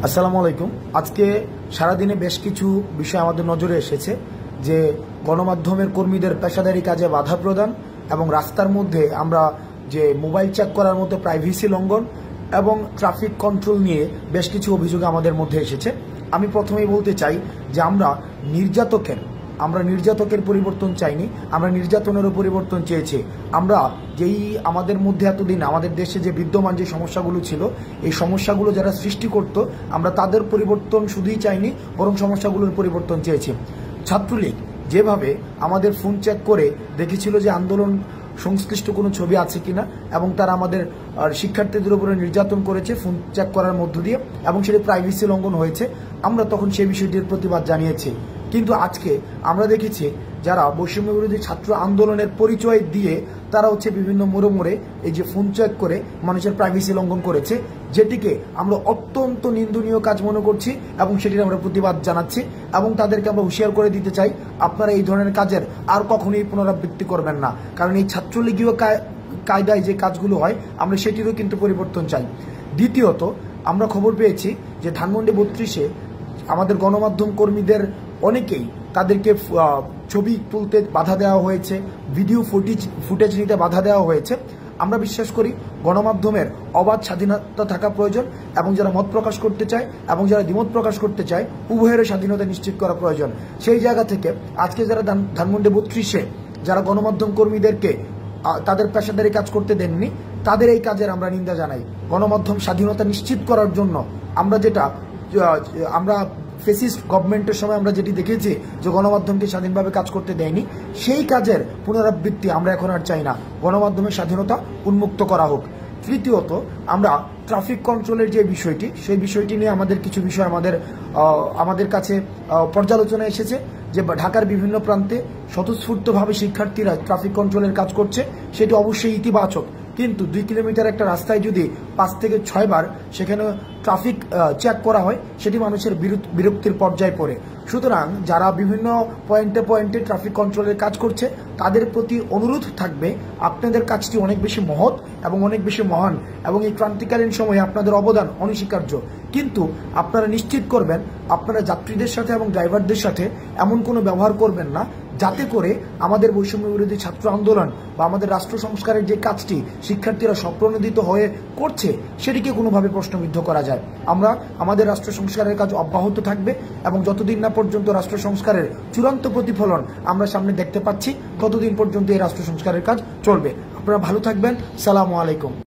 আসসালামু আলাইকুম। আজকে সারাদিনে বেশ কিছু বিষয় আমাদের নজরে এসেছে যে গণমাধ্যমের কর্মীদের পেশাদারি কাজে বাধা প্রদান এবং রাস্তার মধ্যে আমরা যে মোবাইল চেক করার মতো প্রাইভেসি লঙ্ঘন এবং ট্রাফিক কন্ট্রোল নিয়ে বেশ কিছু অভিযোগ আমাদের মধ্যে এসেছে। আমি প্রথমেই বলতে চাই যে আমরা নির্যাতকের পরিবর্তন চাইনি, আমরা নির্যাতনেরও পরিবর্তন চেয়েছি। আমরা যেই আমাদের মধ্যে এতদিন আমাদের দেশে যে বিদ্যমান যে সমস্যাগুলো ছিল, এই সমস্যাগুলো যারা সৃষ্টি করত, আমরা তাদের পরিবর্তন শুধুই চাইনি, বরং সমস্যাগুলোর পরিবর্তন চেয়েছি। ছাত্রলীগ যেভাবে আমাদের ফোন চেক করে দেখেছিল যে আন্দোলন সংশ্লিষ্ট কোনো ছবি আছে কিনা, এবং তারা আমাদের শিক্ষার্থীদের উপরে নির্যাতন করেছে ফোন চেক করার মধ্য দিয়ে, এবং সেটি প্রাইভেসি লঙ্ঘন হয়েছে, আমরা তখন সেই বিষয়টির প্রতিবাদ জানিয়েছি। কিন্তু আজকে আমরা দেখেছি যারা বৈষম্য বিরোধী ছাত্র আন্দোলনের পরিচয় দিয়ে তারা বিভিন্ন মোড়ে এই যে ফোন চেক করে মানুষের প্রাইভেসি লঙ্ঘন করেছে, যেটিকে আমরা অত্যন্ত নিন্দনীয় কাজ মনে করছি এবং সেটির আমরা প্রতিবাদ জানাচ্ছি এবং তাদেরকে আমরা হুঁশিয়ার করে দিতে চাই, আপনারা এই ধরনের কাজের আর কখনোই পুনরাবৃত্তি করবেন না। কারণ এই ছাত্রলীগীয় কায়দায় যে কাজগুলো হয়, আমরা সেটিরও কিন্তু পরিবর্তন চাই। দ্বিতীয়ত, আমরা খবর পেয়েছি যে ধানমন্ডি 32-এ আমাদের গণমাধ্যম কর্মীদের অনেকেই তাদেরকে ছবি তুলতে বাধা দেওয়া হয়েছে, ভিডিও ফুটেজ নিতে বাধা দেওয়া হয়েছে। আমরা বিশ্বাস করি গণমাধ্যমের অবাধ স্বাধীনতা থাকা প্রয়োজন এবং যারা মত প্রকাশ করতে চায় এবং যারা দ্বিমত প্রকাশ করতে চায়, উভয়ের স্বাধীনতা নিশ্চিত করা প্রয়োজন। সেই জায়গা থেকে আজকে যারা ধানমন্ডি 32-এ যারা গণমাধ্যম কর্মীদেরকে তাদের পেশাদারি কাজ করতে দেননি, তাদের এই কাজের আমরা নিন্দা জানাই। গণমাধ্যম স্বাধীনতা নিশ্চিত করার জন্য আমরা ফেসিস্ট গভর্নমেন্টের সময় আমরা যেটি দেখেছি যে গণমাধ্যমকে স্বাধীনভাবে কাজ করতে দেয়নি, সেই কাজের পুনরাবৃত্তি আমরা এখন আর চাই না। গণমাধ্যমের স্বাধীনতা উন্মুক্ত করা হোক। তৃতীয়ত, আমরা ট্রাফিক কন্ট্রোলের যে বিষয়টি, সেই বিষয়টি নিয়ে আমাদের কিছু বিষয় আমাদের কাছে পর্যালোচনা এসেছে যে ঢাকার বিভিন্ন প্রান্তে স্বতঃস্ফূর্তভাবে শিক্ষার্থীরা ট্রাফিক কন্ট্রোলের কাজ করছে, সেটি অবশ্যই ইতিবাচক। কিন্তু 2 কিলোমিটার একটা রাস্তায় যদি 5 থেকে 6 বার সেখানে ট্রাফিক চেক করা হয়, সেটি মানুষের বিরক্তির পর্যায়ে পড়ে। সুতরাং যারা বিভিন্ন পয়েন্টে ট্রাফিক কন্ট্রোলের কাজ করছে, তাদের প্রতি অনুরোধ থাকবে, আপনাদের কাজটি অনেক বেশি মহৎ এবং অনেক বেশি মহান এবং এই ক্রান্তিকালীন সময়ে আপনাদের অবদান অনস্বীকার্য। কিন্তু আপনারা নিশ্চিত করবেন আপনারা যাত্রীদের সাথে এবং ড্রাইভারদের সাথে এমন কোনো ব্যবহার করবেন না যাতে করে আমাদের বৈষম্য বিরোধী ছাত্র আন্দোলন বা আমাদের রাষ্ট্র সংস্কারের যে কাজটি শিক্ষার্থীরা স্বপ্রণোদিত হয়ে করছে, সেটিকে কোনোভাবে প্রশ্নবিদ্ধ করা যায়। আমরা আমাদের রাষ্ট্র সংস্কারের কাজ অব্যাহত থাকবে এবং যতদিন না পর্যন্ত রাষ্ট্র সংস্কারের চূড়ান্ত প্রতিফলন আমরা সামনে দেখতে পাচ্ছি, ততদিন পর্যন্ত এই রাষ্ট্র সংস্কারের কাজ চলবে। আপনারা ভালো থাকবেন। সালামু আলাইকুম।